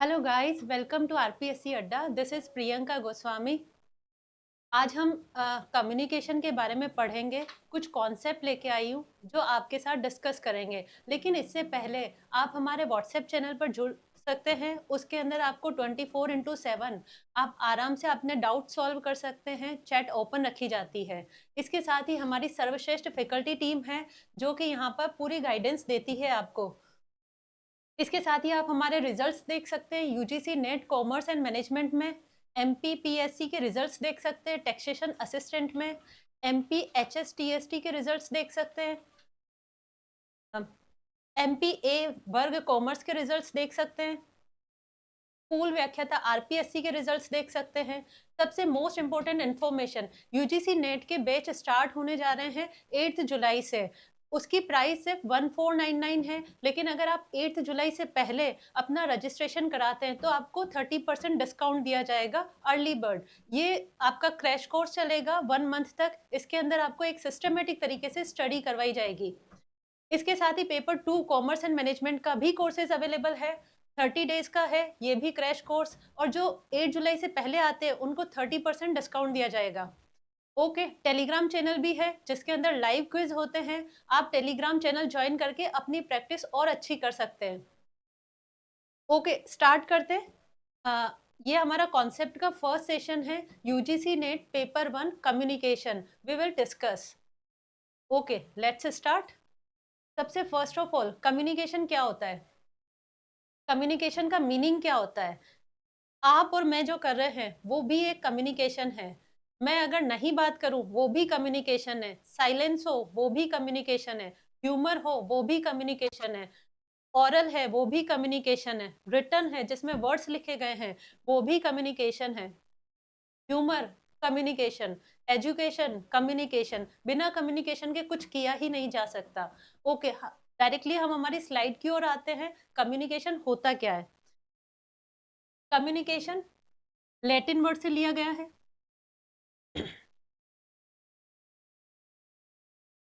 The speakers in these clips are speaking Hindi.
Hello guys, welcome to RPSC Adda. This is Priyanka Goswami. आज हम कम्युनिकेशन के बारे में पढ़ेंगे। कुछ कॉन्सेप्ट लेके आई हूँ जो आपके साथ डिस्कस करेंगे। लेकिन इससे पहले आप हमारे व्हाट्सएप चैनल पर जुड़ सकते हैं। उसके अंदर आपको 24/7 आप आराम से अपने डाउट सॉल्व कर सकते हैं। चैट ओपन रखी जाती है। इसके साथ ही हमारी सर्वश्रेष्ठ फैकल्टी टीम है जो कि यहाँ पर पूरी गाइडेंस देती है आपको। इसके साथ ही आप हमारे रिजल्ट्स देख सकते हैं। UGC net commerce and management में एमपीपीएससी के रिजल्ट्स देख सकते हैं। टैक्सेशन असिस्टेंट में एमपी एचएसटीएसटी के रिजल्ट्स देख सकते हैं। एमपीए वर्ग कॉमर्स के रिजल्ट्स देख सकते हैं। पूल व्याख्याता आरपीएससी के रिजल्ट्स देख सकते हैं। सबसे most important information, UGC net के बैच स्टार्ट होने जा रहे हैं 8 जुलाई से। उसकी प्राइस सिर्फ 1499 है। लेकिन अगर आप 8 जुलाई से पहले अपना रजिस्ट्रेशन कराते हैं तो आपको 30% डिस्काउंट दिया जाएगा, अर्ली बर्ड। ये आपका क्रैश कोर्स चलेगा 1 मंथ तक। इसके अंदर आपको एक सिस्टमेटिक तरीके से स्टडी करवाई जाएगी। इसके साथ ही पेपर 2 कॉमर्स एंड मैनेजमेंट का भी कोर्सेज अवेलेबल है। 30 डेज का है ये भी क्रैश कोर्स। और जो 8 जुलाई से पहले आते हैं उनको 30% डिस्काउंट दिया जाएगा। ओके, टेलीग्राम चैनल भी है जिसके अंदर लाइव क्विज होते हैं। आप टेलीग्राम चैनल ज्वाइन करके अपनी प्रैक्टिस और अच्छी कर सकते हैं। ओके, स्टार्ट करते हैं। ये हमारा कॉन्सेप्ट का फर्स्ट सेशन है। UGC NET paper 1 communication we will discuss. Okay, let's start. सबसे फर्स्ट ऑफ ऑल, कम्युनिकेशन क्या होता है? कम्युनिकेशन का मीनिंग क्या होता है? आप और मैं जो कर रहे हैं वो भी एक कम्युनिकेशन है। मैं अगर नहीं बात करूं वो भी कम्युनिकेशन है। साइलेंस हो वो भी कम्युनिकेशन है। ह्यूमर हो वो भी कम्युनिकेशन है। ओरल है वो भी कम्युनिकेशन है। रिटन है जिसमें वर्ड्स लिखे गए हैं वो भी कम्युनिकेशन है। Humour communication, education communication. बिना कम्युनिकेशन के कुछ किया ही नहीं जा सकता। ओके, डायरेक्टली हम हमारी स्लाइड की ओर आते हैं। कम्युनिकेशन होता क्या है? कम्युनिकेशन लैटिन वर्ड से लिया गया है।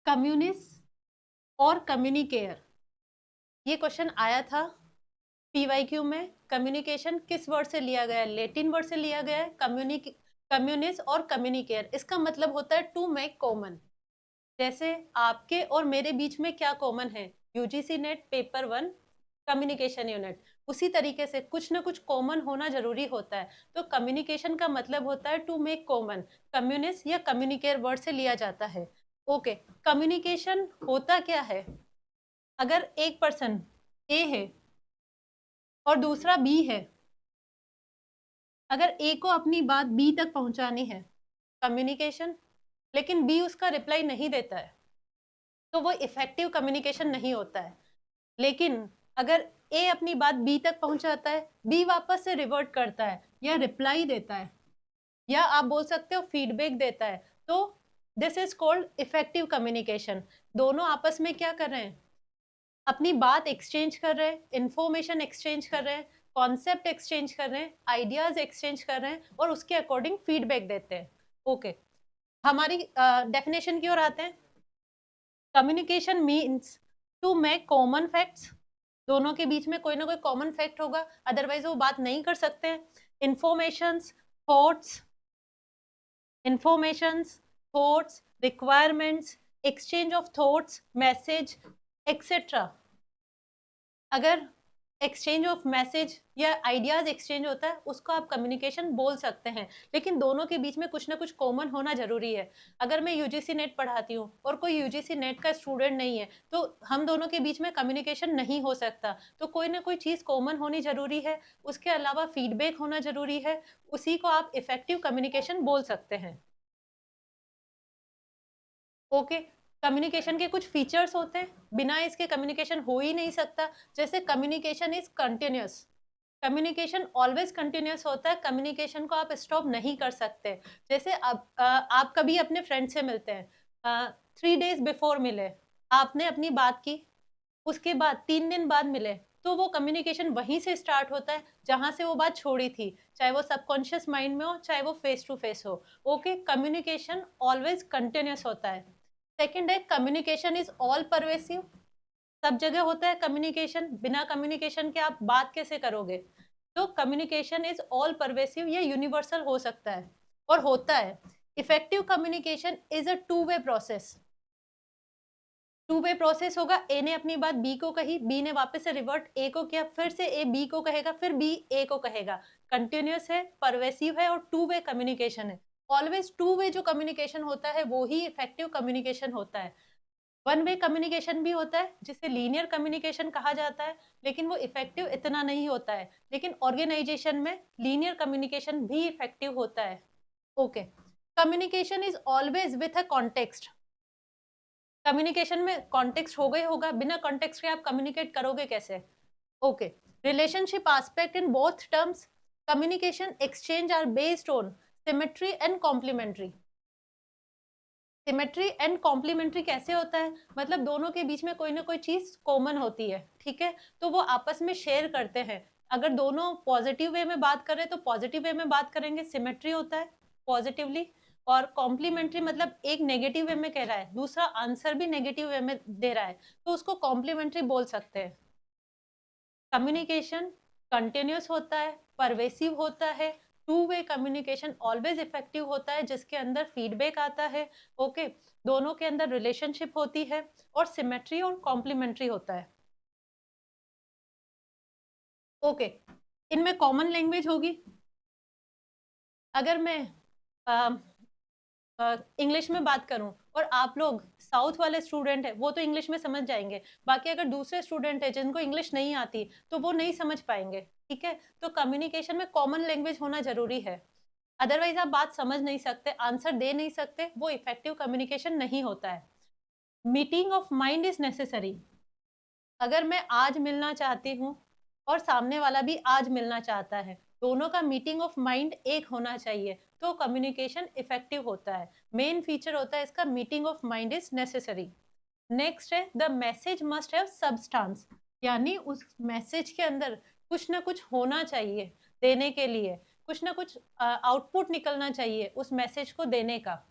कम्युनिस और कम्युनिकेयर, ये क्वेश्चन आया था पीवाईक्यू में। कम्युनिकेशन किस वर्ड से लिया गया है? लैटिन वर्ड से लिया गया है। कम्युनिस और कम्युनिकेयर, इसका मतलब होता है टू मेक कॉमन। जैसे आपके और मेरे बीच में क्या कॉमन है? UGC NET paper 1 communication unit. उसी तरीके से कुछ ना कुछ कॉमन होना जरूरी होता है। तो कम्युनिकेशन का मतलब होता है टू मेक कॉमन। कम्युनिस्ट या कम्युनिकेयर वर्ड से लिया जाता है। ओके, कम्युनिकेशन होता क्या है? अगर एक पर्सन ए है और दूसरा बी है, अगर ए को अपनी बात बी तक पहुंचानी है, कम्युनिकेशन, लेकिन बी उसका रिप्लाई नहीं देता है, तो वो इफेक्टिव कम्युनिकेशन नहीं होता है। लेकिन अगर ए अपनी बात बी तक पहुंचाता है, बी वापस से रिवर्ट करता है या रिप्लाई देता है या आप बोल सकते हो फीडबैक देता है, तो this is called effective communication. दोनों आपस में क्या कर रहे हैं? अपनी बात एक्सचेंज कर रहे हैं, इंफॉर्मेशन एक्सचेंज कर रहे हैं, कॉन्सेप्ट एक्सचेंज कर रहे हैं, आइडियाज एक्सचेंज कर रहे हैं और उसके अकॉर्डिंग फीडबैक देते हैं। ओके, हमारी डेफिनेशन की ओर आते हैं। Communication means to make common facts. दोनों के बीच में कोई ना कोई कॉमन फैक्ट होगा, अदरवाइज वो बात नहीं कर सकते हैं। Informations, thoughts, informations, thoughts, requirements, exchange of thoughts, message, etcetera. अगर एक्सचेंज ऑफ मैसेज या आइडियाज एक्सचेंज होता है उसको आप कम्युनिकेशन बोल सकते हैं। लेकिन दोनों के बीच में कुछ ना कुछ कॉमन होना जरूरी है। अगर मैं यूजीसी नेट पढ़ाती हूँ और कोई यूजीसी नेट का स्टूडेंट नहीं है तो हम दोनों के बीच में कम्युनिकेशन नहीं हो सकता। तो कोई ना कोई चीज कॉमन होनी जरूरी है। उसके अलावा फीडबैक होना जरूरी है। उसी को आप इफेक्टिव कम्युनिकेशन बोल सकते हैं। ओके, कम्युनिकेशन के कुछ फीचर्स होते हैं, बिना इसके कम्युनिकेशन हो ही नहीं सकता। जैसे communication is continuous. Communication always continuous होता है। कम्युनिकेशन को आप स्टॉप नहीं कर सकते। जैसे आप कभी अपने फ्रेंड से मिलते हैं, 3 डेज बिफोर मिले, आपने अपनी बात की, उसके बाद 3 दिन बाद मिले, तो वो कम्युनिकेशन वहीं से स्टार्ट होता है जहां से वो बात छोड़ी थी, चाहे वो सबकॉन्शियस माइंड में हो चाहे वो फेस टू फेस हो। ओके, कम्युनिकेशन ऑलवेज कंटिन्यूअस होता है। सेकंड है, कम्युनिकेशन इज ऑल परवेसिव। सब जगह होता है कम्युनिकेशन। बिना कम्युनिकेशन के आप बात कैसे करोगे? तो कम्युनिकेशन इज ऑल परवेसिव या यूनिवर्सल हो सकता है और होता है। Effective communication is a two way process. Two way process होगा, ए ने अपनी बात बी को कही, बी ने वापस से रिवर्ट ए को किया, फिर से ए बी को कहेगा, फिर बी ए को कहेगा। कंटिन्यूअस है, परवेसिव है और टू वे कम्युनिकेशन है। ऑलवेज टू वे जो कम्युनिकेशन होता है वो ही इफेक्टिव कम्युनिकेशन होता है। वन वे कम्युनिकेशन भी होता है जिसे लीनियर कम्युनिकेशन कहा जाता है, लेकिन वो इफेक्टिव इतना नहीं होता है। लेकिन ऑर्गेनाइजेशन में लीनियर कम्युनिकेशन भी इफेक्टिव होता है। Okay, communication is always with a context. Communication में कॉन्टेक्स्ट होगा ही होगा, बिना कॉन्टेक्स्ट के आप कम्युनिकेट करोगे कैसे? Okay, relationship aspect in both terms communication exchange are based on symmetry and complementary. Symmetry and complementary कैसे होता है? मतलब दोनों के बीच में कोई ना कोई चीज कॉमन होती है, ठीक है, तो वो आपस में शेयर करते हैं। अगर दोनों पॉजिटिव वे में बात करें तो पॉजिटिव वे में बात करेंगे, सिमेट्री होता है पॉजिटिवली। और कॉम्प्लीमेंट्री मतलब एक नेगेटिव वे में कह रहा है, दूसरा आंसर भी नेगेटिव वे में दे रहा है, तो उसको कॉम्प्लीमेंट्री बोल सकते हैं। कम्युनिकेशन कंटिन्यूस होता है, परवेसिव होता है, two way communication always effective होता है जिसके अंदर फीडबैक आता है। ओके, दोनों के अंदर रिलेशनशिप होती है और सिमेट्री और कॉम्प्लीमेंट्री होता है। ओके, इनमें कॉमन लैंग्वेज होगी। अगर मैं इंग्लिश में बात करूं और आप लोग साउथ वाले स्टूडेंट है वो तो इंग्लिश में समझ जाएंगे, बाकी अगर दूसरे स्टूडेंट है जिनको इंग्लिश नहीं आती तो वो नहीं समझ पाएंगे, ठीक है। तो कम्युनिकेशन में कॉमन लैंग्वेज होना जरूरी है, अदरवाइज आप बात समझ नहीं सकते, आंसर दे नहीं सकते, वो इफेक्टिव कम्युनिकेशन नहीं होता है। Meeting of mind is necessary. अगर मैं आज मिलना चाहती हूँ और सामने वाला भी आज मिलना चाहता है, दोनों का मीटिंग ऑफ माइंड एक होना चाहिए, तो कम्युनिकेशन इफेक्टिव होता है। मेन फीचर होता है इसका meeting of mind is necessary. Next है the message must have substance, यानी उस मैसेज के अंदर कुछ ना कुछ होना चाहिए देने के लिए, कुछ ना कुछ आउटपुट निकलना चाहिए उस मैसेज को देने का।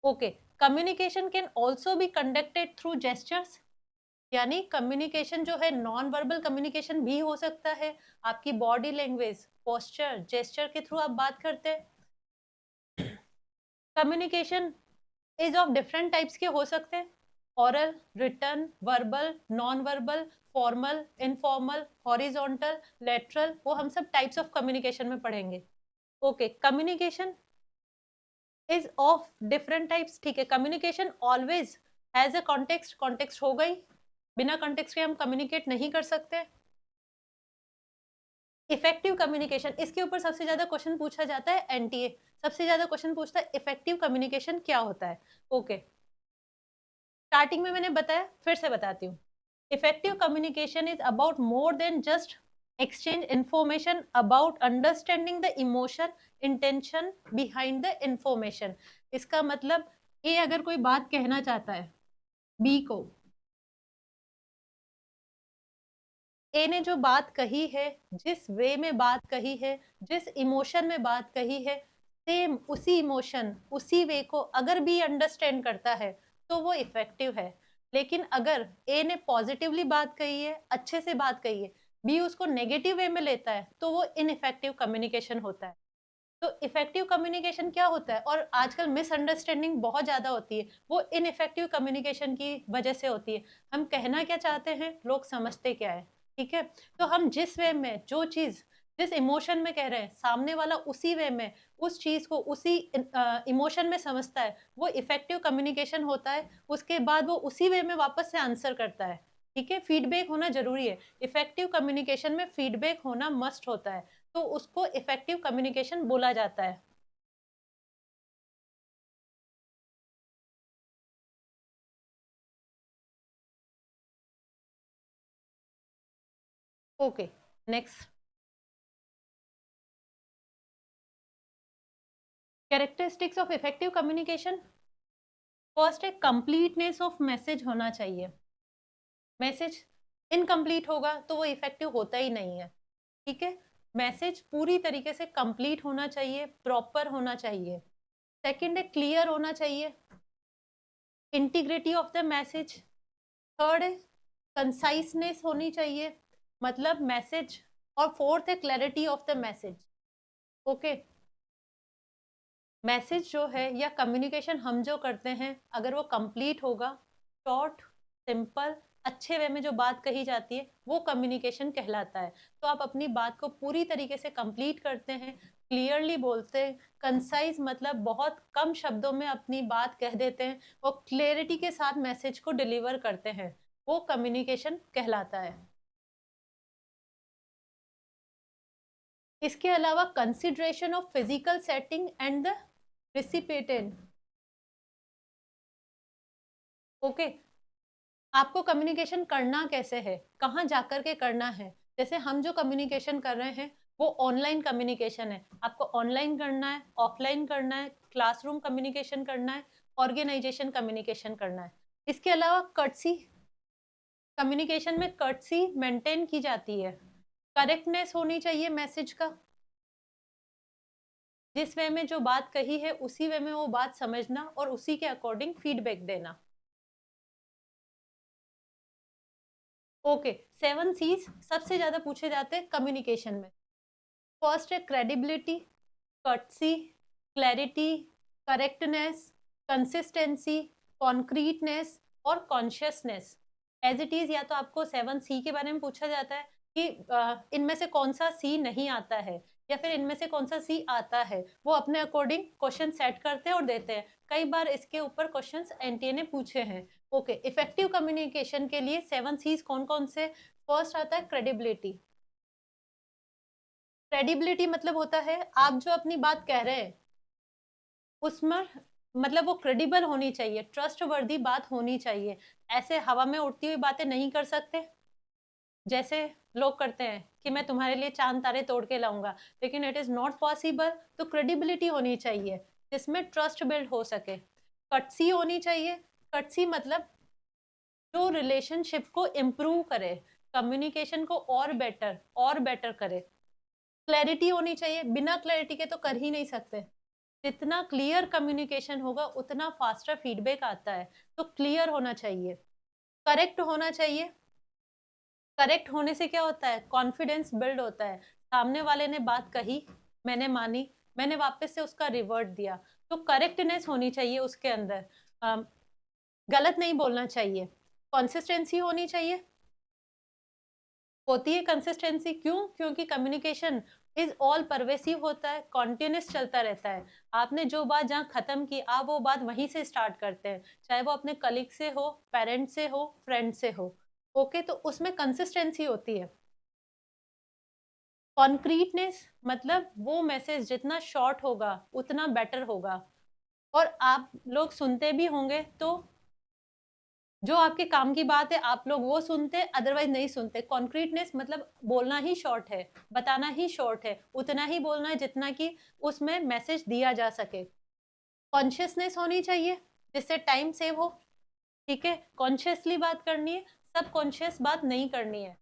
Okay, communication can also be conducted through gestures, यानी कम्युनिकेशन जो है नॉन वर्बल कम्युनिकेशन भी हो सकता है, आपकी बॉडी लैंग्वेज, पोस्चर, जेस्चर के थ्रू आप बात करते हैं। Communication is of different types के हो सकते हैं, oral, written, verbal, non verbal, formal, informal, horizontal, lateral, वो हम सब टाइप्स ऑफ कम्युनिकेशन में पढ़ेंगे। Okay, communication is of different types, ठीक है। Communication always has a context, context होगा ही, बिना कॉन्टेक्स्ट के हम कम्युनिकेट नहीं कर सकते। इफेक्टिव कम्युनिकेशन, इसके ऊपर सबसे ज्यादा क्वेश्चन पूछा जाता है, एनटीए सबसे ज्यादा क्वेश्चन पूछता है इफेक्टिव कम्युनिकेशन क्या होता है। ओके, स्टार्टिंग में मैंने बताया, फिर से बताती हूँ। Effective communication is about more than just exchange information, about understanding the emotion, intention behind the information। इसका मतलब ए अगर कोई बात कहना चाहता है बी को, ए ने जो बात कही है, जिस वे में बात कही है, जिस इमोशन में बात कही है, सेम उसी इमोशन उसी वे को अगर बी अंडरस्टैंड करता है तो वो इफेक्टिव है। लेकिन अगर ए ने पॉजिटिवली बात कही है, अच्छे से बात कही है, बी उसको नेगेटिव वे में लेता है, तो वो इनइफेक्टिव कम्युनिकेशन होता है। तो इफेक्टिव कम्युनिकेशन क्या होता है, और आजकल मिसअंडरस्टैंडिंग बहुत ज्यादा होती है, वो इनइफेक्टिव कम्युनिकेशन की वजह से होती है। हम कहना क्या चाहते हैं, लोग समझते क्या है, ठीक है। तो हम जिस वे में जो चीज, जिस इमोशन में कह रहे हैं, सामने वाला उसी वे में उस चीज को उसी इमोशन में समझता है, वो इफेक्टिव कम्युनिकेशन होता है। उसके बाद वो उसी वे में वापस से आंसर करता है, ठीक है। फीडबैक होना जरूरी है, इफेक्टिव कम्युनिकेशन में फीडबैक होना मस्ट होता है, तो उसको इफेक्टिव कम्युनिकेशन बोला जाता है। Okay, next, characteristics of effective communication. First है कंप्लीटनेस ऑफ मैसेज होना चाहिए। मैसेज इनकम्प्लीट होगा तो वो इफेक्टिव होता ही नहीं है, ठीक है। मैसेज पूरी तरीके से कंप्लीट होना चाहिए, प्रॉपर होना चाहिए। सेकंड है क्लियर होना चाहिए, integrity of the message. Third है कंसाइसनेस होनी चाहिए, मतलब मैसेज और फोर्थ है clarity of the message. Okay, message जो है या कम्युनिकेशन हम जो करते हैं, अगर वो कंप्लीट होगा, शॉर्ट, सिंपल, अच्छे वे में जो बात कही जाती है, वो कम्युनिकेशन कहलाता है। तो आप अपनी बात को पूरी तरीके से कंप्लीट करते हैं, क्लियरली बोलते हैं, कंसाइज मतलब बहुत कम शब्दों में अपनी बात कह देते हैं और क्लैरिटी के साथ मैसेज को डिलीवर करते हैं, वो कम्युनिकेशन कहलाता है। इसके अलावा consideration of physical setting and the recipient. Okay, आपको कम्युनिकेशन करना कैसे है, कहाँ जाकर के करना है। जैसे हम जो कम्युनिकेशन कर रहे हैं वो ऑनलाइन कम्युनिकेशन है, आपको ऑनलाइन करना है, ऑफलाइन करना है, क्लासरूम कम्युनिकेशन करना है, ऑर्गेनाइजेशन कम्युनिकेशन करना है। इसके अलावा कर्टसी, कम्युनिकेशन में कर्टसी मेंटेन की जाती है, करेक्टनेस होनी चाहिए मैसेज का, जिस वे में जो बात कही है उसी वे में वो बात समझना और उसी के अकॉर्डिंग फीडबैक देना। ओके, 7 सीज सबसे ज्यादा पूछे जाते हैं कम्युनिकेशन में। फर्स्ट है credibility, courtesy, clarity, correctness, consistency, concreteness और कॉन्शियसनेस। एज इट इज, या तो आपको 7 सी के बारे में पूछा जाता है कि इनमें से कौन सा सी नहीं आता है, या फिर इनमें से कौन सा सी आता है, वो अपने अकॉर्डिंग क्वेश्चन सेट करते हैं और देते हैं। कई बार इसके ऊपर क्वेश्चंस एनटीए ने पूछे हैं। ओके, इफेक्टिव कम्युनिकेशन के लिए 7 सीज कौन कौन से। फर्स्ट आता है क्रेडिबिलिटी। क्रेडिबिलिटी मतलब होता है आप जो अपनी बात कह रहे हैं उसमें मतलब वो क्रेडिबल होनी चाहिए, ट्रस्ट वर्दी बात होनी चाहिए। ऐसे हवा में उड़ती हुई बातें नहीं कर सकते, जैसे लोग करते हैं कि मैं तुम्हारे लिए चांद तारे तोड़ के लाऊंगा, लेकिन इट इज नॉट पॉसिबल। तो क्रेडिबिलिटी होनी चाहिए जिसमें ट्रस्ट बिल्ड हो सके। कटसी होनी चाहिए, कटसी मतलब जो रिलेशनशिप को इम्प्रूव करे, कम्युनिकेशन को और बेटर करे। क्लैरिटी होनी चाहिए, बिना क्लैरिटी के तो कर ही नहीं सकते। जितना क्लियर कम्युनिकेशन होगा उतना फास्टर फीडबैक आता है, तो क्लियर होना चाहिए। करेक्ट होना चाहिए, करेक्ट होने से क्या होता है, कॉन्फिडेंस बिल्ड होता है। सामने वाले ने बात कही, मैंने मानी, मैंने वापस से उसका रिवर्ट दिया, तो करेक्टनेस होनी चाहिए उसके अंदर। गलत नहीं बोलना चाहिए। कंसिस्टेंसी होनी चाहिए, होती है कंसिस्टेंसी, क्यों, क्योंकि कम्युनिकेशन इज ऑल परवेसिव होता है, कॉन्टिन्यूस चलता रहता है। आपने जो बात जहाँ खत्म की, आप वो बात वहीं से स्टार्ट करते हैं, चाहे वो अपने कलीग से हो, पेरेंट से हो, फ्रेंड से हो। ओके, तो उसमें कंसिस्टेंसी होती है। कॉन्क्रीटनेस मतलब वो मैसेज जितना शॉर्ट होगा उतना बेटर होगा, और आप लोग सुनते भी होंगे तो जो आपके काम की बात है आप लोग वो सुनते, अदरवाइज नहीं सुनते। कॉन्क्रीटनेस मतलब बोलना ही शॉर्ट है, बताना ही शॉर्ट है, उतना ही बोलना है जितना कि उसमें मैसेज दिया जा सके। कॉन्शियसनेस होनी चाहिए जिससे टाइम सेव हो। ठीक है, कॉन्शियसली बात करनी है, सब कॉन्शियस बात नहीं करनी है।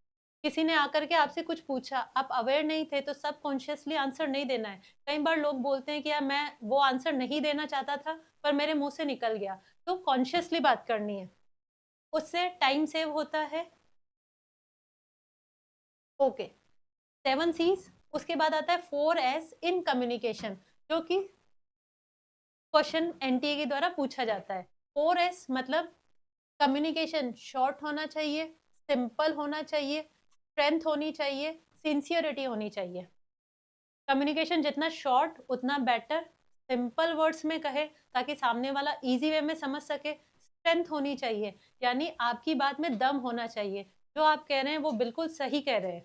किसी ने आकर के आपसे कुछ पूछा, आप अवेयर नहीं थे, तो सब कॉन्शियसली आंसर नहीं देना है। कई बार लोग बोलते हैं कि यार मैं वो आंसर नहीं देना चाहता था पर मेरे मुंह से निकल गया, तो कॉन्शियसली बात करनी है, उससे टाइम सेव होता है। Okay, 7 Cs. उसके बाद आता है 4 एस इन कम्युनिकेशन, जो कि क्वेश्चन एनटीए के द्वारा पूछा जाता है। 4 एस मतलब कम्युनिकेशन शॉर्ट होना चाहिए, सिंपल होना चाहिए, स्ट्रेंथ होनी चाहिए, सिंसियरिटी होनी चाहिए। कम्युनिकेशन जितना शॉर्ट उतना बेटर, सिंपल वर्ड्स में कहे ताकि सामने वाला इजी वे में समझ सके। स्ट्रेंथ होनी चाहिए, यानी आपकी बात में दम होना चाहिए, जो आप कह रहे हैं वो बिल्कुल सही कह रहे हैं।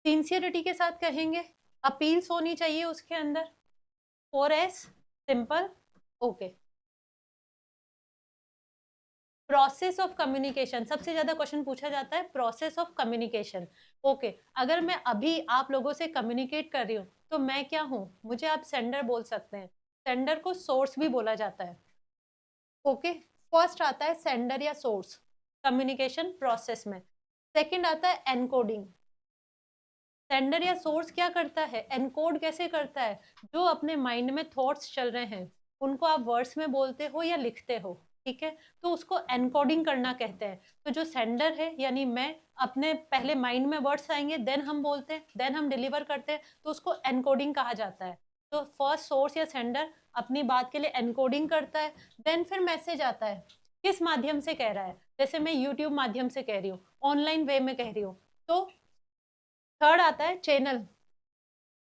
सिंसियरिटी के साथ कहेंगे, अपील्स होनी चाहिए उसके अंदर। 4S simple. Okay, process of communication सबसे ज्यादा क्वेश्चन पूछा जाता है, प्रोसेस ऑफ कम्युनिकेशन। ओके, अगर मैं अभी आप लोगों से कम्युनिकेट कर रही हूँ तो मैं क्या हूँ, मुझे आप सेंडर बोल सकते हैं। सेंडर को सोर्स भी बोला जाता है। ओके, फर्स्ट आता है सेंडर या सोर्स कम्युनिकेशन प्रोसेस में। सेकंड आता है एनकोडिंग। सेंडर या सोर्स क्या करता है, एनकोड कैसे करता है, जो अपने माइंड में थॉट्स चल रहे हैं उनको आप वर्ड्स में बोलते हो या लिखते हो। ठीक है, तो उसको एनकोडिंग करना कहते हैं। तो जो सेंडर है यानी मैं, अपने पहले माइंड में वर्ड्स आएंगे, देन हम बोलते हैं, देन हम डिलीवर करते हैं, तो उसको एनकोडिंग कहा जाता है। तो फर्स्ट सोर्स या सेंडर अपनी बात के लिए एनकोडिंग करता है, देन फिर मैसेज आता है किस माध्यम से कह रहा है। जैसे मैं यूट्यूब माध्यम से कह रही हूँ, ऑनलाइन वे में कह रही हूँ, तो थर्ड आता है चैनल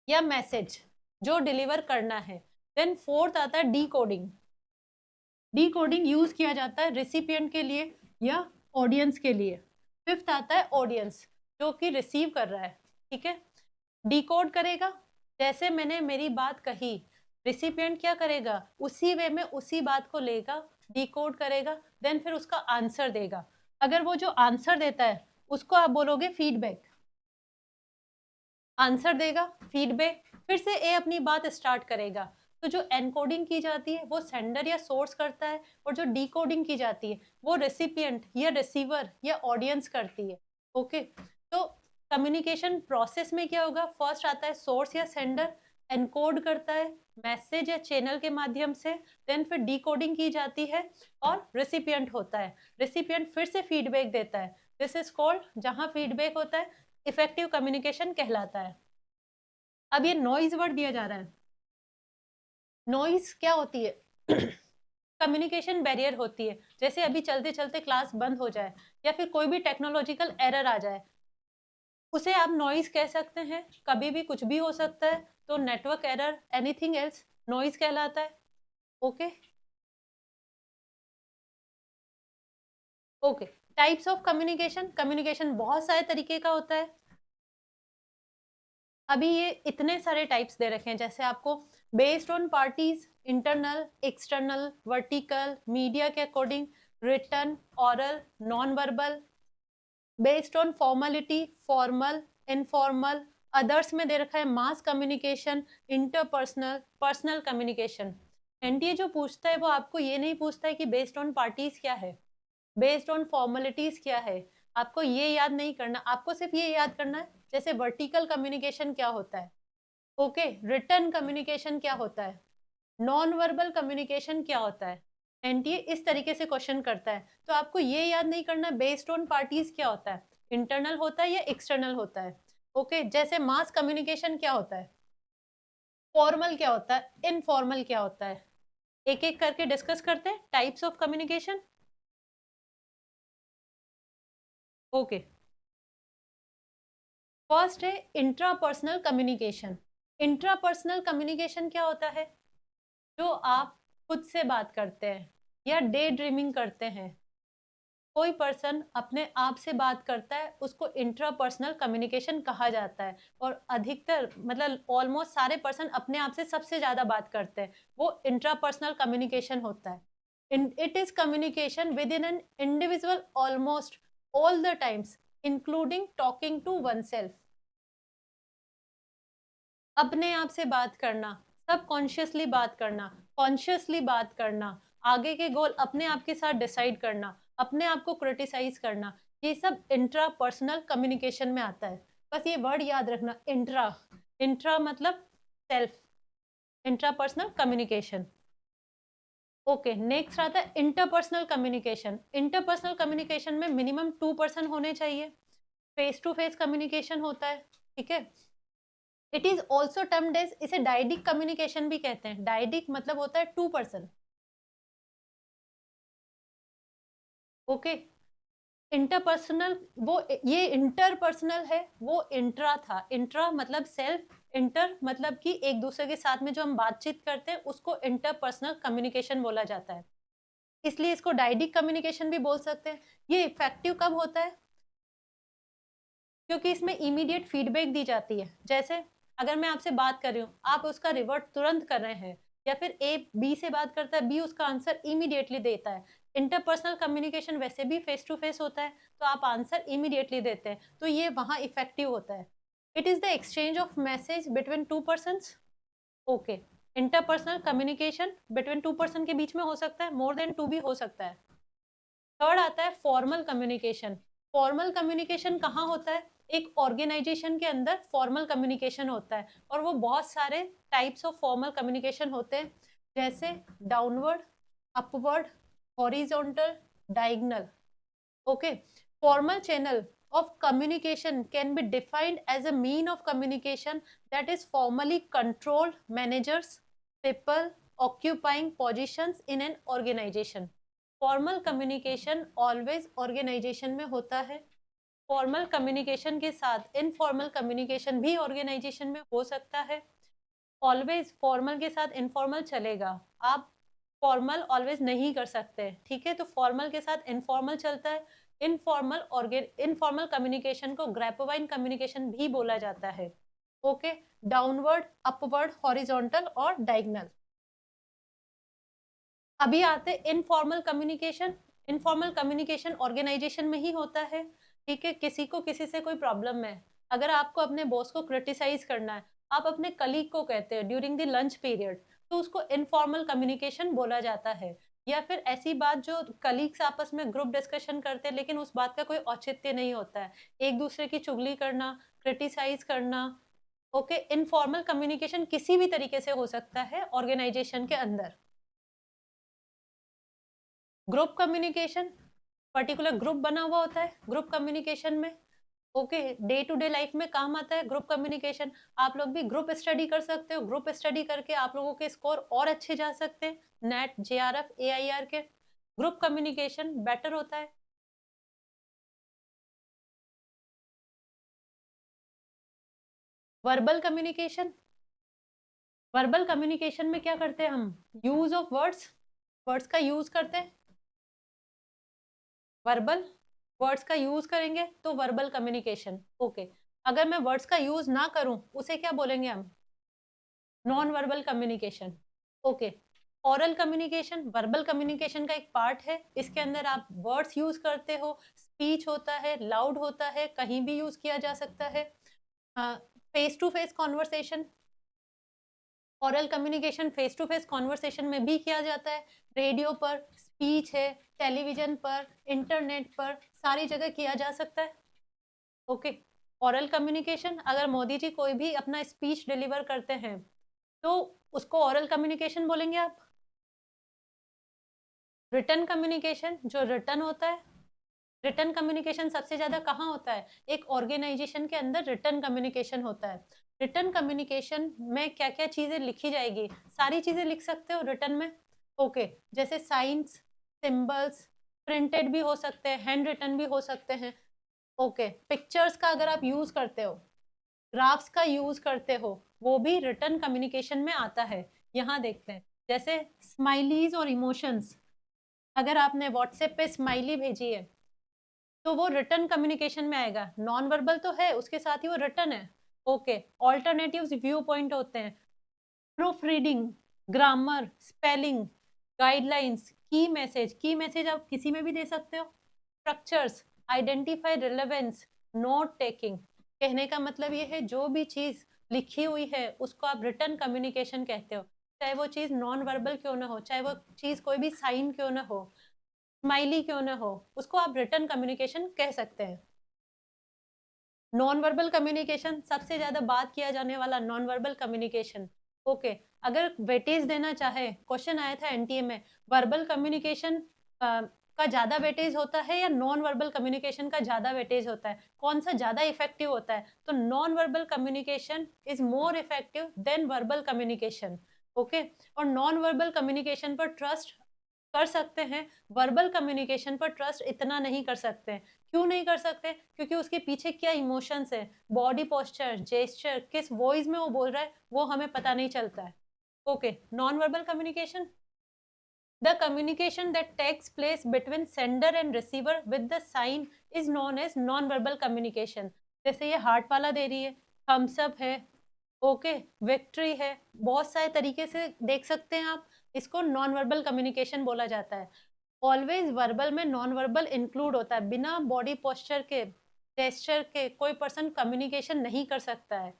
या मैसेज जो डिलीवर करना है। देन फोर्थ आता है D coding. D coding use किया जाता है रिसिपिएंट के लिए या ऑडियंस के लिए। फिफ्थ आता है ऑडियंस जो कि रिसीव कर रहा है, ठीक है, डिकोड करेगा। जैसे मैंने मेरी बात कही, रिसिपिएंट क्या करेगा, उसी वे में उसी बात को लेगा, डिकोड करेगा, देन फिर उसका आंसर देगा। अगर वो जो आंसर देता है उसको आप बोलोगे फीडबैक। आंसर देगा, फीडबैक, फिर से ए अपनी बात स्टार्ट करेगा। तो जो एनकोडिंग की जाती है वो सेंडर या सोर्स करता है, और जो डिकोडिंग की जाती है वो रेसिपिएंट या रिसीवर या ऑडियंस करती है। ओके, तो कम्युनिकेशन प्रोसेस में क्या होगा, फर्स्ट आता है सोर्स या सेंडर, एनकोड करता है मैसेज या चैनल के माध्यम से, देन फिर डिकोडिंग की जाती है और रेसिपिएंट होता है। रेसिपिएंट फिर से फीडबैक देता है, दिस इज कॉल्ड, जहां फीडबैक होता है इफेक्टिव कम्युनिकेशन कहलाता है। अब ये नॉइज वर्ड दिया जा रहा है, नॉइज क्या होती है कम्युनिकेशन बैरियर होती है। जैसे अभी चलते चलते क्लास बंद हो जाए या फिर कोई भी टेक्नोलॉजिकल एरर आ जाए, उसे आप नॉइज कह सकते हैं। कभी भी कुछ भी हो सकता है, तो network error, anything else, noise कहलाता है। Okay okay, types of communication, communication बहुत सारे तरीके का होता है। अभी ये इतने सारे टाइप्स दे रखे हैं, जैसे आपको based on parties, internal, external, vertical, media के according, written, oral, non verbal, based on formality, formal, informal, others में दे रखा है mass communication, interpersonal, personal communication. NTA जो पूछता है वो आपको ये नहीं पूछता है कि बेस्ड ऑन पार्टीज क्या है, बेस्ड ऑन फॉर्मेलिटीज क्या है, आपको ये याद नहीं करना, आपको सिर्फ ये याद करना है जैसे वर्टिकल कम्युनिकेशन क्या होता है, ओके, रिटन कम्युनिकेशन क्या होता है, नॉन वर्बल कम्युनिकेशन क्या होता है। एनटीए इस तरीके से क्वेश्चन करता है, तो आपको ये याद नहीं करना बेस्ड ऑन पार्टीज क्या होता है, इंटरनल होता है या एक्सटर्नल होता है। ओके, जैसे मास कम्युनिकेशन क्या होता है, फॉर्मल क्या होता है, इनफॉर्मल क्या होता है। एक एक करके डिस्कस करते हैं types of communication. Okay, first है इंट्रापर्सनल कम्युनिकेशन। इंट्रापर्सनल कम्युनिकेशन क्या होता है, जो आप खुद से बात करते हैं या डे ड्रीमिंग करते हैं, कोई पर्सन अपने आप से बात करता है, उसको इंट्रापर्सनल कम्युनिकेशन कहा जाता है। और अधिकतर मतलब ऑलमोस्ट सारे पर्सन अपने आप से सबसे ज्यादा बात करते हैं, वो इंट्रापर्सनल कम्युनिकेशन होता है। It is communication within an individual almost all the times, including talking to oneself. अपने आप से बात करना, सबकॉन्शियसली बात करना, कॉन्शियसली बात करना, आगे के गोल अपने आप के साथ डिसाइड करना, अपने आप को क्रिटिसाइज करना, ये सब इंट्रा पर्सनल कम्युनिकेशन में आता है। बस ये वर्ड याद रखना, इंट्रा, इंट्रा मतलब self, intra personal communication. Okay, next आता है इंटरपर्सनल कम्युनिकेशन। इंटरपर्सनल कम्युनिकेशन में मिनिमम 2 पर्सन होने चाहिए, फेस टू फेस कम्युनिकेशन होता है, ठीक है। It is also termed as, इसे डायडिक कम्युनिकेशन भी कहते हैं। डायडिक मतलब होता है 2 पर्सन। ओके, इंटरपर्सनल, वो ये इंटरपर्सनल है, वो इंट्रा था। इंट्रा मतलब सेल्फ, इंटर मतलब कि एक दूसरे के साथ में जो हम बातचीत करते हैं उसको इंटरपर्सनल कम्युनिकेशन बोला जाता है, इसलिए इसको डायडिक कम्युनिकेशन भी बोल सकते हैं। ये इफेक्टिव कब होता है, क्योंकि इसमें इमीडिएट फीडबैक दी जाती है। जैसे अगर मैं आपसे बात कर रही हूँ, आप उसका रिवर्ट तुरंत कर रहे हैं, या फिर ए बी से बात करता है, बी उसका आंसर इमीडिएटली देता है। इंटरपर्सनल कम्युनिकेशन वैसे भी फेस टू फेस होता है, तो आप आंसर इमीडिएटली देते हैं, तो ये वहां इफेक्टिव होता है। It is the exchange of message between 2 person. Okay, interpersonal communication between 2 person के बीच में हो सकता है, मोर देन 2 भी हो सकता है। थर्ड आता है फॉर्मल कम्युनिकेशन। फॉर्मल कम्युनिकेशन कहाँ होता है, एक ऑर्गेनाइजेशन के अंदर फॉर्मल कम्युनिकेशन होता है, और वो बहुत सारे टाइप्स ऑफ फॉर्मल कम्युनिकेशन होते हैं, जैसे downward, upward, horizontal, diagonal. Okay, formal channel of communication can be defined as a mean of communication that is formally controlled managers people occupying positions in an organization. Formal communication always organization में होता है. फॉर्मल कम्युनिकेशन के साथ इनफॉर्मल कम्युनिकेशन भी ऑर्गेनाइजेशन में हो सकता है. ऑलवेज फॉर्मल के साथ इनफॉर्मल चलेगा, आप फॉर्मल ऑलवेज नहीं कर सकते. ठीक है, तो फॉर्मल के साथ इनफॉर्मल चलता है. इनफॉर्मल कम्युनिकेशन को ग्रैपवाइन कम्युनिकेशन भी बोला जाता है. ओके, डाउनवर्ड, अपवर्ड, हॉरिजॉन्टल और डायगोनल. अभी आते informal communication. Informal communication organization में ही होता है. ठीक है, किसी को किसी से कोई प्रॉब्लम है, अगर आपको अपने बॉस को क्रिटिसाइज करना है, आप अपने कलीग को कहते हैं ड्यूरिंग द लंच पीरियड, तो उसको इनफॉर्मल कम्युनिकेशन बोला जाता है. या फिर ऐसी बात जो कलीग्स आपस में ग्रुप डिस्कशन करते हैं लेकिन उस बात का कोई औचित्य नहीं होता है, एक दूसरे की चुगली करना, क्रिटिसाइज करना. ओके, इनफॉर्मल कम्युनिकेशन किसी भी तरीके से हो सकता है ऑर्गेनाइजेशन के अंदर. ग्रुप कम्युनिकेशन, पर्टिकुलर ग्रुप बना हुआ होता है ग्रुप कम्युनिकेशन में. Okay, day to day life में काम आता है ग्रुप कम्युनिकेशन. आप लोग भी ग्रुप स्टडी कर सकते हो, ग्रुप स्टडी करके आप लोगों के स्कोर और अच्छे जा सकते हैं नेट, जेआरएफ, एआईआर के. ग्रुप कम्युनिकेशन बेटर होता है. Verbal communication. वर्बल कम्युनिकेशन में क्या करते हैं हम? यूज ऑफ वर्ड्स, वर्ड्स का यूज करते हैं. वर्बल वर्ड्स का यूज करेंगे तो वर्बल कम्युनिकेशन. ओके, अगर मैं वर्ड्स का यूज ना करूं उसे क्या बोलेंगे हम? Non verbal communication. Okay, oral communication verbal communication का एक पार्ट है. इसके अंदर आप वर्ड्स यूज करते हो, स्पीच होता है, लाउड होता है, कहीं भी यूज किया जा सकता है. Face to face conversation, oral communication face to face conversation में भी किया जाता है. रेडियो पर, स्पीच है, टेलीविजन पर, इंटरनेट पर, सारी जगह किया जा सकता है. ओके, ओरल कम्युनिकेशन, अगर मोदी जी कोई भी अपना स्पीच डिलीवर करते हैं तो उसको ओरल कम्युनिकेशन बोलेंगे आप. रिटन कम्युनिकेशन, जो रिटन होता है, रिटन कम्युनिकेशन सबसे ज्यादा कहाँ होता है? एक ऑर्गेनाइजेशन के अंदर रिटन कम्युनिकेशन होता है. रिटन कम्युनिकेशन में क्या क्या चीजें लिखी जाएगी? सारी चीजें लिख सकते हो रिटन में. ओके, जैसे साइंस, सिंबल्स, प्रिंटेड भी हो सकते हैं, हैंड रिटन भी हो सकते हैं. ओके, पिक्चर्स का अगर आप यूज करते हो, ग्राफ्स का यूज करते हो, वो भी रिटन कम्युनिकेशन में आता है. यहाँ देखते हैं, जैसे स्माइलीज और इमोशंस. अगर आपने व्हाट्सएप पे स्माइली भेजी है तो वो रिटन कम्युनिकेशन में आएगा. नॉन वर्बल तो है, उसके साथ ही वो रिटन है. ओके, ऑल्टरनेटिव्स व्यू पॉइंट होते हैं, proof reading, grammar, spelling, guidelines, की मैसेज आप किसी में भी दे सकते हो. Structures, identify relevance, note taking. कहने का मतलब ये है जो भी चीज लिखी हुई है उसको आप रिटन कम्युनिकेशन कहते हो, चाहे वो चीज नॉन वर्बल क्यों ना हो, चाहे वो चीज कोई भी साइन क्यों ना हो, स्माइली क्यों ना हो, उसको आप रिटन कम्युनिकेशन कह सकते हैं. नॉन वर्बल कम्युनिकेशन, सबसे ज्यादा बात किया जाने वाला नॉन वर्बल कम्युनिकेशन. ओके, अगर वेटेज देना चाहे, क्वेश्चन आया था एनटीए में, वर्बल कम्युनिकेशन का ज्यादा वेटेज होता है या नॉन वर्बल कम्युनिकेशन का ज्यादा वेटेज होता है, कौन सा ज्यादा इफेक्टिव होता है? तो non verbal communication is more effective than verbal communication. Okay, और नॉन वर्बल कम्युनिकेशन पर ट्रस्ट कर सकते हैं, वर्बल कम्युनिकेशन पर ट्रस्ट इतना नहीं कर सकते हैं. क्यों नहीं कर सकते? क्योंकि उसके पीछे क्या इमोशंस है, बॉडी पोस्चर, जेस्चर, किस वॉइस में वो बोल रहा है, वो हमें पता नहीं चलता है. Okay, non verbal communication, the communication that takes place between sender and receiver with the sign is known as non-verbal communication. जैसे ये हार्ट वाला दे रही है, थम्स अप है, ओके, विक्ट्री है, बहुत सारे तरीके से देख सकते हैं आप. इसको नॉन वर्बल कम्युनिकेशन बोला जाता है. ऑलवेज वर्बल में नॉन वर्बल इंक्लूड होता है. बिना बॉडी पोस्चर के, जेस्चर के कोई पर्सन कम्युनिकेशन नहीं कर सकता है.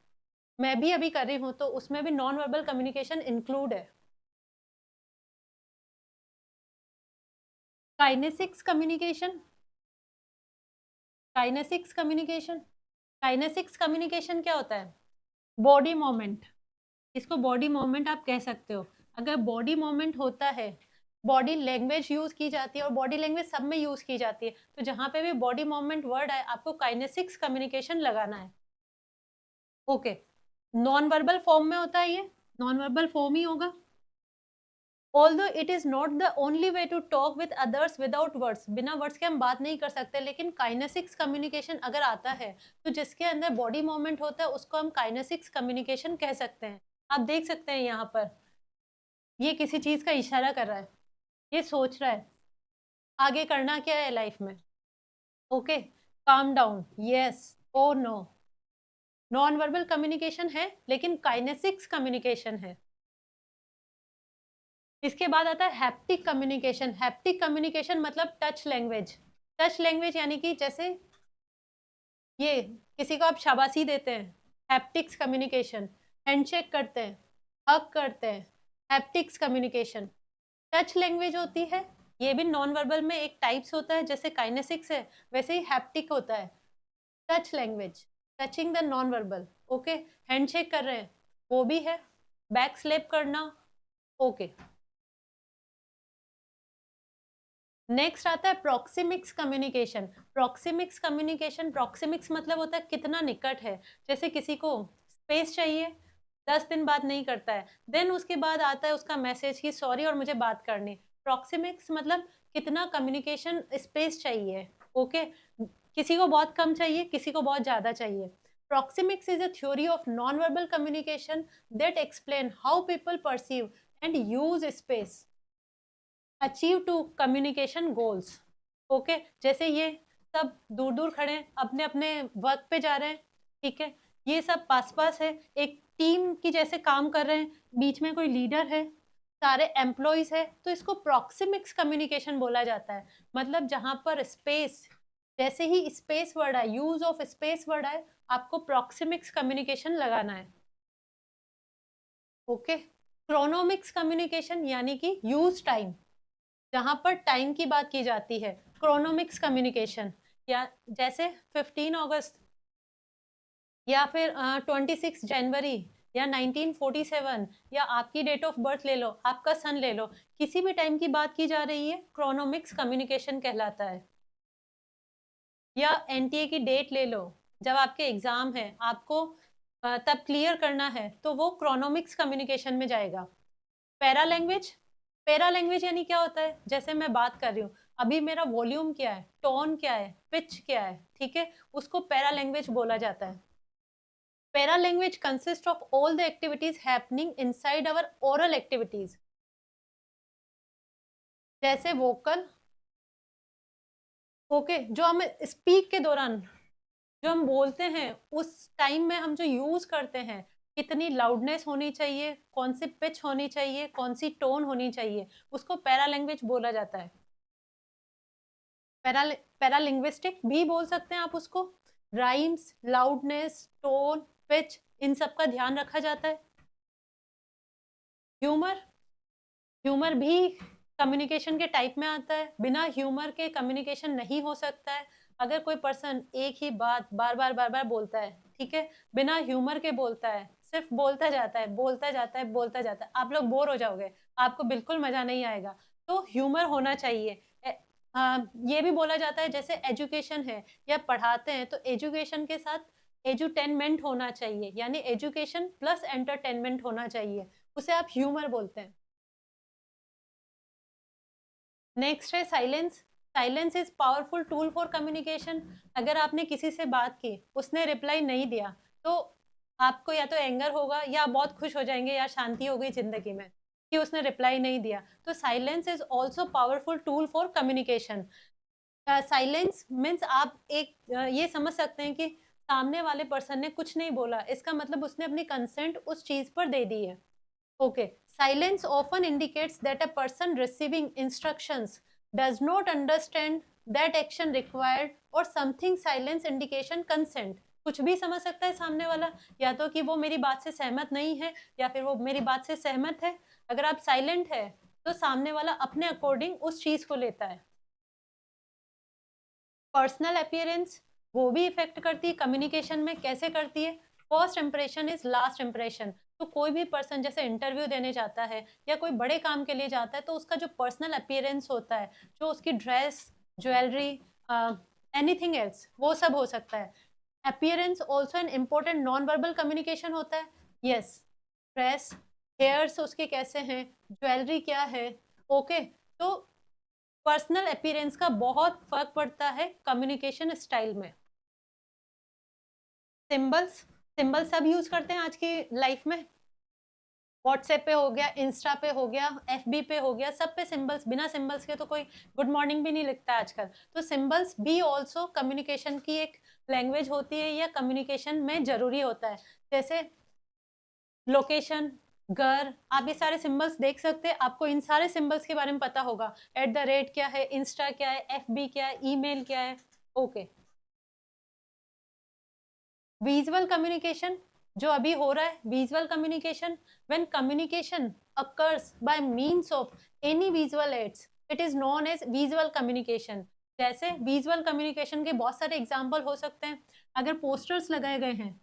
मैं भी अभी कर रही हूँ तो उसमें भी नॉन वर्बल कम्युनिकेशन इंक्लूड है. Kinesics communication, kinesics communication, kinesics communication क्या होता है? Body movement. इसको बॉडी मूवमेंट आप कह सकते हो. अगर बॉडी मूवमेंट होता है बॉडी लैंग्वेज यूज की जाती है और बॉडी लैंग्वेज सब में यूज की जाती है। तो जहां पे भी बॉडी मूवमेंट वर्ड है आपको काइनेसिक्स कम्युनिकेशन लगाना है। ओके, नॉन वर्बल फॉर्म में होता है, ये नॉन वर्बल फॉर्म ही होगा। Although it is not the only way to talk with others without words, बिना वर्ड्स के हम बात नहीं कर सकते, लेकिन काइनेसिक्स कम्युनिकेशन अगर आता है तो जिसके अंदर बॉडी मूवमेंट होता है उसको हम काइनेसिक्स कम्युनिकेशन कह सकते हैं। आप देख सकते हैं यहाँ पर ये किसी चीज का इशारा कर रहा है, ये सोच रहा है आगे करना क्या है लाइफ में। ओके, काम डाउन, यस और नो, नॉन वर्बल कम्युनिकेशन है लेकिन काइनेसिक्स कम्युनिकेशन है। इसके बाद आता है हैप्टिक कम्युनिकेशन। हैप्टिक कम्युनिकेशन मतलब टच लैंग्वेज। टच लैंग्वेज यानी कि जैसे ये किसी को आप शाबाशी देते हैं, हैप्टिक्स कम्युनिकेशन, हैंडशेक करते हैं, हग करते हैं, हैप्टिक्स कम्युनिकेशन। टच लैंग्वेज होती है, ये भी नॉन वर्बल में एक टाइप्स होता है, जैसे काइनेसिक्स है वैसे ही हैप्टिक होता है। Touch language, touching the non verbal. Okay, handshake कर रहे हैं वो भी है, बैक स्लैप करना। ओके, नेक्स्ट आता है proxemics communication. Proxemics communication, proxemics मतलब होता है कितना निकट है। जैसे किसी को स्पेस चाहिए, 10 दिन बात नहीं करता है, देन उसके बाद आता है उसका मैसेज कि सॉरी और मुझे बात करनी। प्रॉक्सिमिक्स मतलब कितना कम्युनिकेशन स्पेस चाहिए। ओके, किसी को बहुत कम चाहिए, किसी को बहुत ज्यादा चाहिए। Proxemics is a theory of non verbal communication that explain how people perceive and use space achieve to communication goals. Okay, जैसे ये सब दूर दूर खड़े हैं, अपने अपने वर्क पे जा रहे हैं, ठीक है, ये सब पास पास है, एक टीम की जैसे काम कर रहे हैं, बीच में कोई लीडर है, सारे एम्प्लॉयज है, तो इसको प्रॉक्सिमिक्स कम्युनिकेशन बोला जाता है। मतलब जहां पर स्पेस, जैसे ही स्पेस वर्ड है, यूज ऑफ स्पेस वर्ड है, आपको प्रॉक्सिमिक्स कम्युनिकेशन लगाना है। ओके, क्रोनोमिक्स कम्युनिकेशन यानी कि यूज टाइम, जहां पर टाइम की बात की जाती है, क्रोनोमिक्स कम्युनिकेशन। या जैसे 15 अगस्त या फिर 26 जनवरी या 1947 या आपकी डेट ऑफ बर्थ ले लो, आपका सन ले लो, किसी भी टाइम की बात की जा रही है, क्रोनोमिक्स कम्युनिकेशन कहलाता है। या एनटीए की डेट ले लो, जब आपके एग्जाम है, आपको तब क्लियर करना है, तो वो क्रोनोमिक्स कम्युनिकेशन में जाएगा। पैरा लैंग्वेज, पैरा लैंग्वेज यानी क्या होता है, जैसे मैं बात कर रही हूँ, अभी मेरा वॉल्यूम क्या है, टोन क्या है, पिच क्या है, ठीक है, उसको पैरा लैंग्वेज बोला जाता है। Paralanguage consist of all the activities happening inside our oral activities, जैसे वोकल। ओके, जो हम स्पीक के दौरान जो हम बोलते हैं उस टाइम में हम जो यूज करते हैं, कितनी लाउडनेस होनी चाहिए, कौन सी पिच होनी चाहिए, कौन सी टोन होनी चाहिए, उसको पैरा लैंग्वेज बोला जाता है। पैरालिंग्विस्टिक भी बोल सकते हैं आप उसको। राइम्स, लाउडनेस, टोन, पिच, इन सब का ध्यान रखा जाता है। ह्यूमर, ह्यूमर भी कम्युनिकेशन के टाइप में आता है, बिना ह्यूमर के कम्युनिकेशन नहीं हो सकता है। अगर कोई पर्सन एक ही बात बार बार बोलता है, ठीक है, बिना ह्यूमर के बोलता है, सिर्फ बोलता जाता है, बोलता जाता है, बोलता जाता है, आप लोग बोर हो जाओगे, आपको बिल्कुल मजा नहीं आएगा। तो ह्यूमर होना चाहिए। ये भी बोला जाता है, जैसे एजुकेशन है या पढ़ाते हैं, तो एजुकेशन के साथ एजुटेनमेंट होना चाहिए, यानी एजुकेशन प्लस एंटरटेनमेंट होना चाहिए, उसे आप ह्यूमर बोलते हैं। नेक्स्ट है silence. Silence is powerful tool for communication. अगर आपने किसी से बात की, उसने रिप्लाई नहीं दिया, तो आपको या तो एंगर होगा या आप बहुत खुश हो जाएंगे, या शांति हो गई जिंदगी में कि उसने रिप्लाई नहीं दिया। तो silence is also powerful tool for communication. Silence means आप एक ये समझ सकते हैं कि सामने वाले पर्सन ने कुछ नहीं बोला, इसका मतलब उसने अपनी कंसेंट उस चीज पर दे दी है। Okay, silence often indicates that a person receiving instructions does not understand that action required or something silence indication consent। कुछ भी समझ सकता है सामने वाला, या तो कि वो मेरी बात से सहमत नहीं है या फिर वो मेरी बात से सहमत है। अगर आप साइलेंट है तो सामने वाला अपने अकॉर्डिंग उस चीज को लेता है। पर्सनल अपीयरेंस, वो भी इफेक्ट करती है कम्युनिकेशन में। कैसे करती है? First impression is last impression. तो कोई भी पर्सन जैसे इंटरव्यू देने जाता है या कोई बड़े काम के लिए जाता है, तो उसका जो पर्सनल अपीयरेंस होता है, जो उसकी ड्रेस, ज्वेलरी, एनीथिंग एल्स, वो सब हो सकता है। Appearance also an important non verbal communication होता है। यस, ड्रेस, हेयर्स उसके कैसे हैं, ज्वेलरी क्या है, ओके। तो पर्सनल अपीयरेंस का बहुत फर्क पड़ता है कम्युनिकेशन स्टाइल में। सिंबल्स, सिंबल्स सब यूज करते हैं आज की लाइफ में। व्हाट्सएप पे हो गया, इंस्टा पे हो गया, एफबी पे हो गया, सब पे सिंबल्स, बिना सिंबल्स के तो कोई गुड मॉर्निंग भी नहीं लिखता आजकल। तो सिंबल्स भी ऑल्सो कम्युनिकेशन की एक लैंग्वेज होती है या कम्युनिकेशन में जरूरी होता है। जैसे लोकेशन, घर, आप ये सारे सिंबल्स देख सकते हैं, आपको इन सारे सिंबल्स के बारे में पता होगा। @ क्या है, इंस्टा क्या है, एफबी क्या है, ईमेल क्या है, ओके। विजुअल कम्युनिकेशन जो अभी हो रहा है, visual communication, when communication occurs by means of any visual aids, it is known as visual communication. जैसे विजुअल कम्युनिकेशन के बहुत सारे एग्जांपल हो सकते हैं। अगर पोस्टर्स लगाए गए हैं,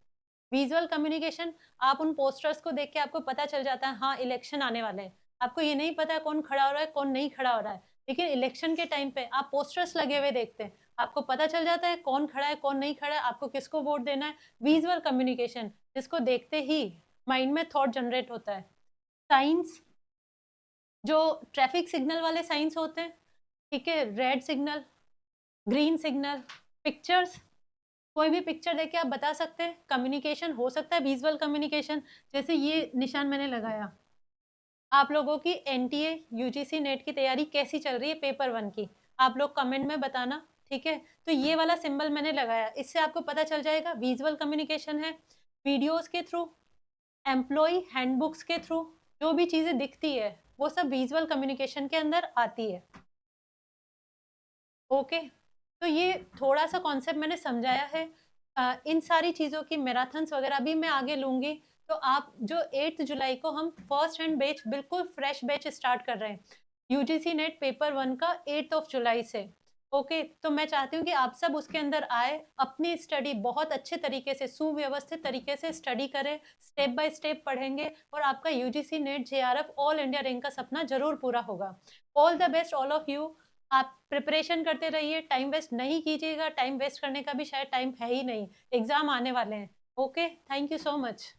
विजुअल कम्युनिकेशन, आप उन पोस्टर्स को देख के आपको पता चल जाता है हाँ इलेक्शन आने वाले हैं। आपको ये नहीं पता कौन खड़ा हो रहा है, कौन नहीं खड़ा हो रहा है, लेकिन इलेक्शन के टाइम पे आप पोस्टर्स लगे हुए देखते हैं, आपको पता चल जाता है कौन खड़ा है, कौन नहीं खड़ा है, आपको किसको वोट देना है। विजुअल कम्युनिकेशन, जिसको देखते ही माइंड में थॉट जनरेट होता है। साइंस, जो ट्रैफिक सिग्नल वाले साइंस होते हैं, ठीक है, red signal, green signal, pictures, कोई भी पिक्चर देख के आप बता सकते हैं, कम्युनिकेशन हो सकता है विजुअल कम्युनिकेशन। जैसे ये निशान मैंने लगाया, आप लोगों की एनटीए यूजीसी नेट की तैयारी कैसी चल रही है पेपर 1 की, आप लोग कमेंट में बताना, ठीक है। तो ये वाला सिंबल मैंने लगाया, इससे आपको पता चल जाएगा विजुअल कम्युनिकेशन है। वीडियोस के थ्रू, एम्प्लॉय हैंडबुक्स के थ्रू, जो भी चीजें दिखती है वो सब विजुअल कम्युनिकेशन के अंदर आती है, ओके। तो ये थोड़ा सा कॉन्सेप्ट मैंने समझाया है। इन सारी चीज़ों की मैराथन्स वगैरह भी मैं आगे लूँगी। तो आप जो 8 जुलाई को हम फर्स्ट हैंड बैच, बिल्कुल फ्रेश बैच स्टार्ट कर रहे हैं। यूजीसी नेट पेपर 1 का 8 जुलाई से। ओके, तो मैं चाहती हूँ कि आप सब उसके अंदर आए, अपनी स्टडी बहुत अच्छे तरीके से, सुव्यवस्थित तरीके से स्टडी करें, स्टेप बाय स्टेप पढ़ेंगे और आपका UGC net JRF all India rank का सपना ज़रूर पूरा होगा। All the best all of you. आप प्रिपरेशन करते रहिए, टाइम वेस्ट नहीं कीजिएगा, टाइम वेस्ट करने का भी शायद टाइम है ही नहीं, एग्ज़ाम आने वाले हैं। Okay, thank you so much.